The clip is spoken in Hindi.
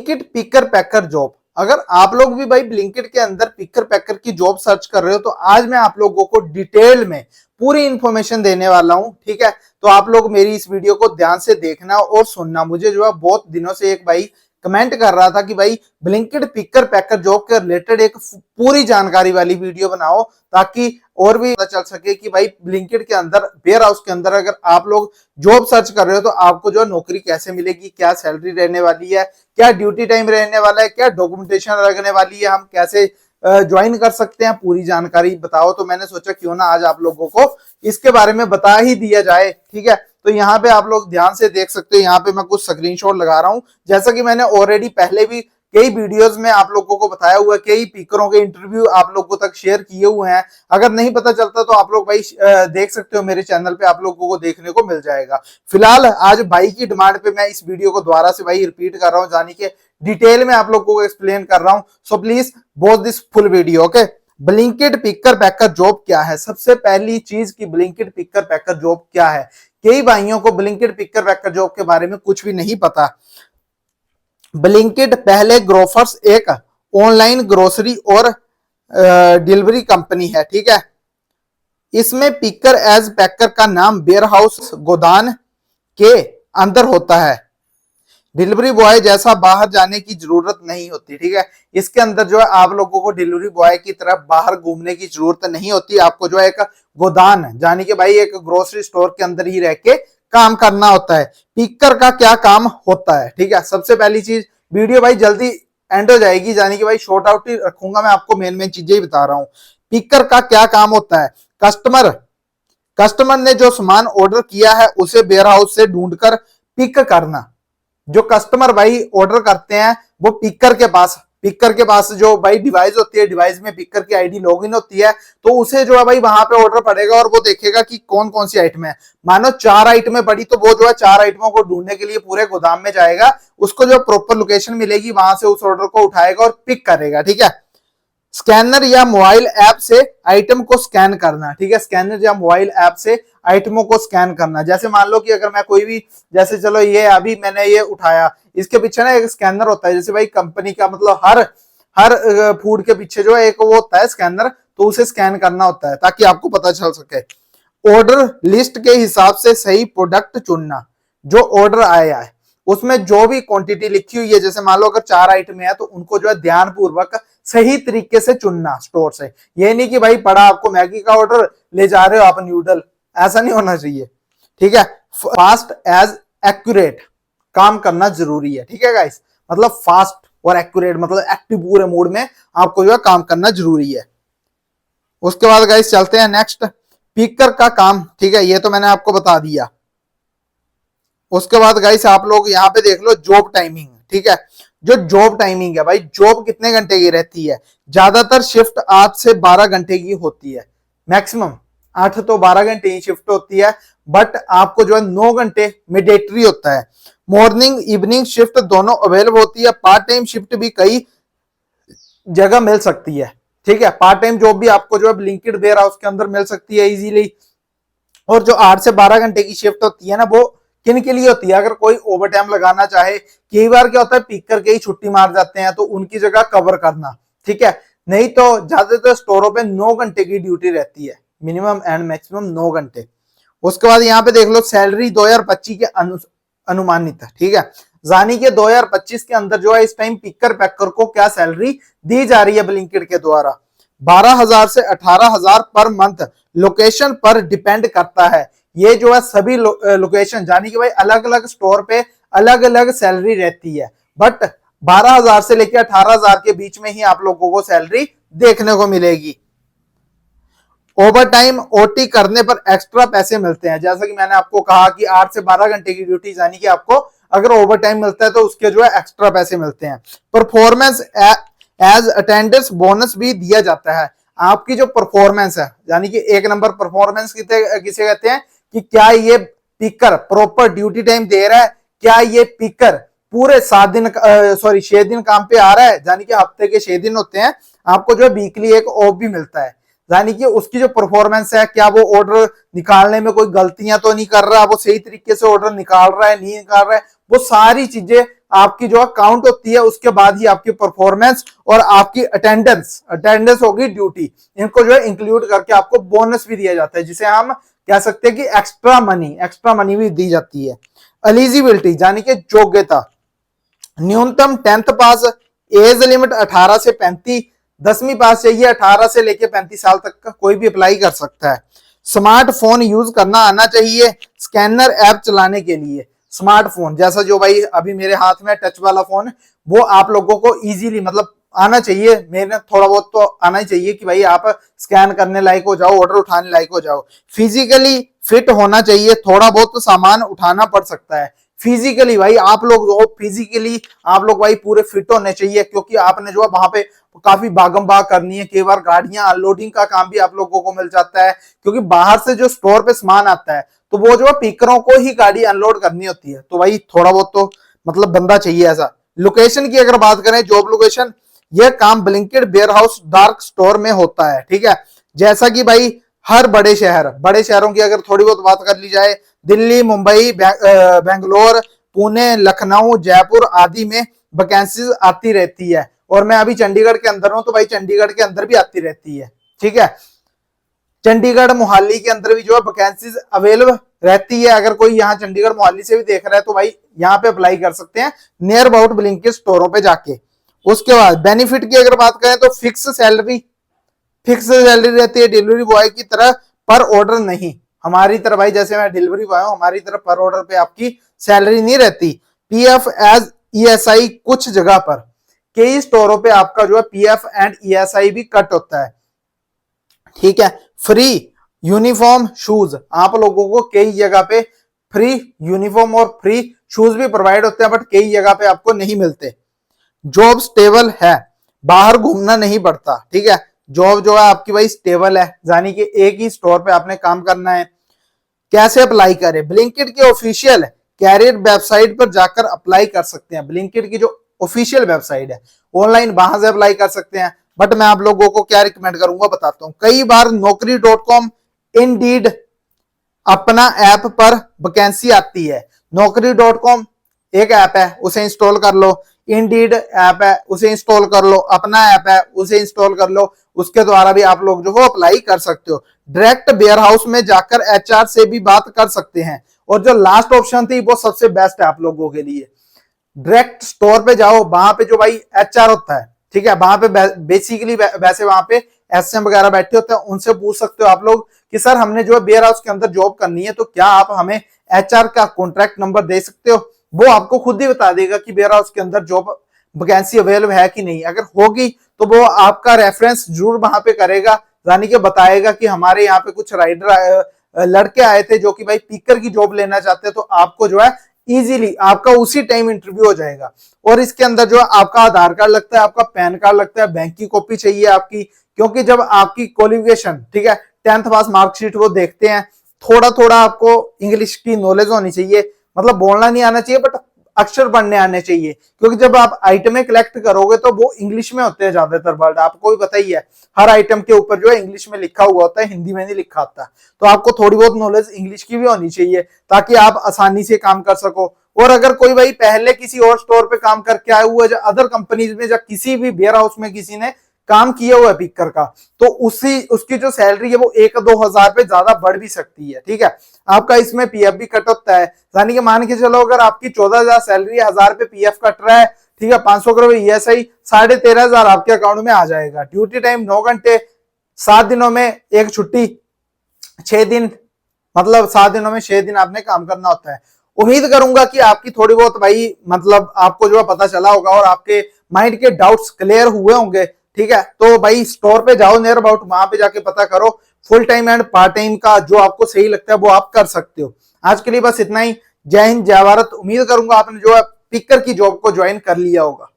Blinkit picker packer job. अगर आप लोग भी भाई ब्लिंकिट के अंदर पिकर पैकर की जॉब सर्च कर रहे हो तो आज मैं आप लोगों को डिटेल में पूरी इंफॉर्मेशन देने वाला हूं। ठीक है, तो आप लोग मेरी इस वीडियो को ध्यान से देखना और सुनना। मुझे जो है बहुत दिनों से एक भाई कमेंट कर रहा था कि भाई ब्लिंकिट पिकर पैकर जॉब के रिलेटेड एक पूरी जानकारी वाली वीडियो बनाओ ताकि और भी पता चल सके कि भाई ब्लिंकिट के अंदर वेयर हाउस के अंदर अगर आप लोग जॉब सर्च कर रहे हो तो आपको जो नौकरी कैसे मिलेगी, क्या सैलरी रहने वाली है, क्या ड्यूटी टाइम रहने वाला है, क्या डॉक्यूमेंटेशन लगने वाली है, हम कैसे ज्वाइन कर सकते हैं, पूरी जानकारी बताओ। तो मैंने सोचा क्यों ना आज आप लोगों को इसके बारे में बता ही दिया जाए। ठीक है, तो यहाँ पे आप लोग ध्यान से देख सकते हो, यहाँ पे मैं कुछ स्क्रीनशॉट लगा रहा हूँ। जैसा कि मैंने ऑलरेडी पहले भी कई वीडियोस में आप लोगों को बताया हुआ है, कई पिकरों के इंटरव्यू आप लोगों तक शेयर किए हुए हैं। अगर नहीं पता चलता तो आप लोग भाई देख सकते हो, मेरे चैनल पे आप लोगों को देखने को मिल जाएगा। फिलहाल आज भाई की डिमांड पे मैं इस वीडियो को दोबारा से भाई रिपीट कर रहा हूँ, यानी कि डिटेल में आप लोगों को एक्सप्लेन कर रहा हूँ। So please watch this full video. Okay, Blinkit picker packer job क्या है? सबसे पहली चीज की ब्लिंकिट पिकर पैकर जॉब क्या है? कई भाइयों को ब्लिंकिट पिकर पैकर जॉब के बारे में कुछ भी नहीं पता। ब्लिंकिट पहले ग्रोफर्स एक ऑनलाइन ग्रोसरी और डिलीवरी कंपनी है। ठीक है, इसमें पिकर एज पैकर का नाम वेयर हाउस गोदान के अंदर होता है। डिलीवरी बॉय जैसा बाहर जाने की जरूरत नहीं होती। ठीक है, इसके अंदर जो है आप लोगों को डिलीवरी बॉय की तरफ बाहर घूमने की जरूरत नहीं होती। आपको जो है एक गोदान यानी कि भाई एक ग्रोसरी स्टोर के अंदर ही रह के काम करना होता है। पिकर का क्या काम होता है? ठीक है, सबसे पहली चीज, वीडियो भाई जल्दी एंड हो जाएगी, यानी कि भाई शॉर्ट आउट ही रखूंगा, मैं आपको मेन चीजें ही बता रहा हूं। पिकर का क्या काम होता है? कस्टमर ने जो सामान ऑर्डर किया है उसे वेयर हाउस से ढूंढकर पिक करना। जो कस्टमर भाई ऑर्डर करते हैं वो पिकर के पास जो भाई डिवाइस होती है, डिवाइस में पिकर की आईडी लॉगिन होती है, तो उसे जो है भाई वहां पे ऑर्डर पड़ेगा और वो देखेगा कि कौन कौन सी आइटम है। मानो 4 आइटमें पड़ी तो वो जो है 4 आइटमों को ढूंढने के लिए पूरे गोदाम में जाएगा, उसको जो प्रॉपर लोकेशन मिलेगी वहां से उस ऑर्डर को उठाएगा और पिक करेगा। ठीक है, स्कैनर या मोबाइल ऐप से आइटम को स्कैन करना। ठीक है, स्कैनर या मोबाइल ऐप से आइटमों को स्कैन करना। जैसे मान लो कि अगर मैं कोई भी, जैसे चलो ये अभी मैंने ये उठाया, इसके पीछे ना एक स्कैनर होता है। जैसे भाई कंपनी का मतलब हर फूड के पीछे जो है एक वो होता है स्कैनर, तो उसे स्कैन करना होता है ताकि आपको पता चल सके। ऑर्डर लिस्ट के हिसाब से सही प्रोडक्ट चुनना। जो ऑर्डर आया है उसमें जो भी क्वांटिटी लिखी हुई है, जैसे मान लो अगर 4 आइटम है तो उनको जो है ध्यानपूर्वक सही तरीके से चुनना स्टोर से। ये नहीं कि भाई पड़ा आपको मैगी का ऑर्डर, ले जा रहे हो आप न्यूडल, ऐसा नहीं होना चाहिए। ठीक है, फास्ट एज एक्यूरेट काम करना जरूरी है। ठीक है गाइस, मतलब फास्ट और एक्यूरेट मतलब एक्टिव पूरे मोड में आपको जो है काम करना जरूरी है। उसके बाद गाइस चलते हैं नेक्स्ट, पिकर का काम। ठीक है, ये तो मैंने आपको बता दिया। उसके बाद गाइस आप लोग यहाँ पे देख लो जॉब टाइमिंग। ठीक है, जो जॉब टाइमिंग है भाई, जॉब कितने घंटे की रहती है? ज्यादातर शिफ्ट 8 से 12 घंटे की होती है, मैक्सिमम 8 तो 12 घंटे की शिफ्ट होती है, बट आपको जो है 9 घंटे मैंडेटरी होता है। मॉर्निंग इवनिंग शिफ्ट दोनों अवेलेबल होती है। पार्ट टाइम शिफ्ट भी कई जगह मिल सकती है। ठीक है, पार्ट टाइम जॉब भी आपको जो है ब्लिंकिट वेयर हाउस के अंदर मिल सकती है इजीली। और जो 8 से 12 घंटे की शिफ्ट होती है ना, वो किन के लिए होती है? अगर कोई ओवर टाइम लगाना चाहे, कई बार क्या होता है पिकर के ही छुट्टी मार जाते हैं तो उनकी जगह कवर करना। ठीक है, नहीं तो ज्यादातर स्टोरों पे 9 घंटे की ड्यूटी रहती है, मिनिमम एंड मैक्सिमम 9 घंटे। उसके बाद यहाँ पे देख लो सैलरी 2025 के अनुमानित है। ठीक है, यानी कि 2025 के अंदर जो है इस टाइम पिकर पैकर को क्या सैलरी दी जा रही है ब्लिंकिट के द्वारा? 12,000 से 18,000 पर मंथ। लोकेशन पर डिपेंड करता है। ये जो है सभी लोकेशन यानी कि भाई अलग अलग स्टोर पे अलग अलग सैलरी रहती है, बट 12,000 से लेकर 18,000 के बीच में ही आप लोगों को सैलरी देखने को मिलेगी। ओवर टाइम ओटी करने पर एक्स्ट्रा पैसे मिलते हैं। जैसा कि मैंने आपको कहा कि 8 से 12 घंटे की ड्यूटी, यानी कि आपको अगर ओवर टाइम मिलता है तो उसके जो है एक्स्ट्रा पैसे मिलते हैं। परफॉर्मेंस एज अटेंडेंस बोनस भी दिया जाता है। आपकी जो परफॉर्मेंस है, यानी कि 1 नंबर परफॉर्मेंस किसे कहते हैं कि क्या ये पिकर प्रॉपर ड्यूटी टाइम दे रहा है, क्या ये पिकर पूरे 6 दिन काम पे आ रहा है, यानी कि हफ्ते के 6 दिन होते हैं, आपको जो वीकली एक ऑफ भी मिलता है। यानी कि उसकी जो परफॉर्मेंस है, क्या वो ऑर्डर निकालने में कोई गलतियां तो नहीं कर रहा, वो सही तरीके से ऑर्डर निकाल रहा है नहीं निकाल रहा है, वो सारी चीजें आपकी जो काउंट होती है, उसके बाद ही आपकी परफॉर्मेंस और आपकी अटेंडेंस होगी ड्यूटी, इनको जो है इंक्लूड करके आपको बोनस भी दिया जाता है, जिसे हम कह सकते हैं कि एक्स्ट्रा मनी भी दी जाती है। एलिजिबिलिटी यानी कि योग्यता, न्यूनतम 10th पास, एज लिमिट 18 से 35, 10वीं पास चाहिए, 18 से लेके 35 साल तक का कोई भी अप्लाई कर सकता है। स्मार्टफोन यूज करना आना चाहिए स्कैनर ऐप चलाने के लिए। स्मार्टफोन जैसा जो भाई अभी मेरे हाथ में टच वाला फोन, वो आप लोगों को इजीली मतलब आना चाहिए, मेरे थोड़ा बहुत तो आना ही चाहिए कि भाई आप स्कैन करने लायक हो जाओ, ऑर्डर उठाने लायक हो जाओ। फिजिकली फिट होना चाहिए, थोड़ा बहुत तो सामान उठाना पड़ सकता है। फिजिकली भाई आप लोग फिजिकली आप लोग भाई पूरे फिट होने चाहिए, क्योंकि आपने जो है वहां पे काफी भागम भाग करनी है, कई बार गाड़ियां अनलोडिंग का काम भी आप लोगों को मिल जाता है, क्योंकि बाहर से जो स्टोर पे सामान आता है तो वो जो है पिकरों को ही गाड़ी अनलोड करनी होती है, तो भाई थोड़ा बहुत तो मतलब बंदा चाहिए ऐसा। लोकेशन की अगर बात करें, जॉब लोकेशन, यह काम Blinkit warehouse dark store में होता है, ठीक है। जैसा कि भाई हर बड़े शहरों की अगर थोड़ी बहुत बात कर ली जाए, दिल्ली, मुंबई, बेंगलोर, पुणे, लखनऊ, जयपुर आदि में वैकेंसीज आती रहती है, और मैं अभी चंडीगढ़ के अंदर हूं तो भाई चंडीगढ़ के अंदर भी आती रहती है, ठीक है। चंडीगढ़ मोहाली के अंदर भी जो है वैकेंसीज अवेलेबल रहती है। अगर कोई यहाँ चंडीगढ़ मोहाली से भी देख रहा है तो भाई यहाँ पे अप्लाई कर सकते हैं नियर अबाउट ब्लिंकिट स्टोरों पे जाके। उसके बाद बेनिफिट की अगर बात करें तो फिक्स सैलरी रहती है, डिलीवरी बॉय की तरह पर ऑर्डर नहीं। हमारी तरह भाई जैसे मैं डिलीवरी बॉय हूं, हमारी तरह पर ऑर्डर पे आपकी सैलरी नहीं रहती। पीएफ एज ईएसआई कुछ जगह पर, कई स्टोरों पे आपका जो है पीएफ एंड ईएसआई भी कट होता है, ठीक है। फ्री यूनिफॉर्म शूज, आप लोगों को कई जगह पे फ्री यूनिफॉर्म और फ्री शूज भी प्रोवाइड होते हैं, बट कई जगह पे आपको नहीं मिलते। जॉब स्टेबल है, बाहर घूमना नहीं पड़ता, ठीक है। जॉब जो है आपकी भाई स्टेबल है, यानी कि एक ही स्टोर पे आपने काम करना है। कैसे अप्लाई करें? ब्लिंकिट के ऑफिशियल कैरियर वेबसाइट पर जाकर अप्लाई कर सकते हैं। ब्लिंकिट की जो ऑफिशियल वेबसाइट है, ऑनलाइन वहां से अप्लाई कर सकते हैं। बट मैं आप लोगों को क्या रिकमेंड करूंगा बताता हूं। कई बार Naukri.com, इंडीड अपना ऐप पर वैकेंसी आती है। Naukri.com एक ऐप है, उसे इंस्टॉल कर लो। इंडीड ऐप है, उसे इंस्टॉल कर लो। अपना ऐप है, उसे इंस्टॉल कर लो। उसके द्वारा भी आप लोग जो हो अप्लाई कर सकते हो। डायरेक्ट वेयर हाउस में जाकर एचआर से भी बात कर सकते हैं। और जो लास्ट ऑप्शन थी वो सबसे बेस्ट है आप लोगों के लिए। डायरेक्ट स्टोर पे जाओ, वहां पे जो भाई एचआर होता है, ठीक है, वहां पे बेसिकली वैसे वहां पे एसएम वगैरह बैठे होते हैं, उनसे पूछ सकते हो आप लोग कि सर हमने जो है वेयर हाउस के अंदर जॉब करनी है, तो क्या आप हमें एचआर का कॉन्ट्रैक्ट नंबर दे सकते हो? वो आपको खुद ही बता देगा कि वेयर हाउस के अंदर जॉब वैकेंसी अवेलेबल है कि नहीं। अगर होगी तो वो आपका रेफरेंस जरूर वहां पे करेगा, यानी कि बताएगा कि हमारे यहाँ पे कुछ राइडर लड़के आए थे जो कि भाई पिकर की जॉब लेना चाहते हैं, तो आपको जो है इजीली आपका उसी टाइम इंटरव्यू हो जाएगा। और इसके अंदर जो है आपका आधार कार्ड लगता है, आपका पैन कार्ड लगता है, बैंक की कॉपी चाहिए आपकी, क्योंकि जब आपकी क्वालिफिकेशन, ठीक है, 10th पास मार्कशीट वो देखते हैं। थोड़ा थोड़ा आपको इंग्लिश की नॉलेज होनी चाहिए, मतलब बोलना नहीं आना चाहिए बट अक्षर पढ़ने आने चाहिए, क्योंकि जब आप आइटमें कलेक्ट करोगे तो वो इंग्लिश में होते हैं ज्यादातर वर्ड, आपको भी पता ही है। हर आइटम के ऊपर जो है इंग्लिश में लिखा हुआ होता है, हिंदी में नहीं लिखा होता। तो आपको थोड़ी बहुत नॉलेज इंग्लिश की भी होनी चाहिए ताकि आप आसानी से काम कर सको। और अगर कोई भाई पहले किसी और स्टोर पे काम करके आया हुआ है, अदर कंपनीज में या किसी भी वेयर हाउस में किसी ने काम किया हुआ है पिकर का, तो उसकी जो सैलरी है वो 1-2 हजार पे ज्यादा बढ़ भी सकती है, ठीक है। आपका इसमें पीएफ भी कट होता है, यानी कि मान के चलो अगर आपकी 14,000 सैलरी है, 1000 पे पीएफ कट रहा है, ठीक है, 500 करोड़ ईएसआई, 13,500 आपके अकाउंट में आ जाएगा। ड्यूटी टाइम 9 घंटे, 7 दिनों में एक छुट्टी, 6 दिन, मतलब 7 दिनों में 6 दिन आपने काम करना होता है। उम्मीद करूंगा कि आपकी थोड़ी बहुत भाई मतलब आपको जो है पता चला होगा और आपके माइंड के डाउट्स क्लियर हुए होंगे, ठीक है। तो भाई स्टोर पे जाओ नियर अबाउट, वहां पे जाके पता करो full time and part time का जो आपको सही लगता है वो आप कर सकते हो। आज के लिए बस इतना ही। जय हिंद, जय भारत। उम्मीद करूंगा आपने जो है पिकर की जॉब को ज्वाइन कर लिया होगा।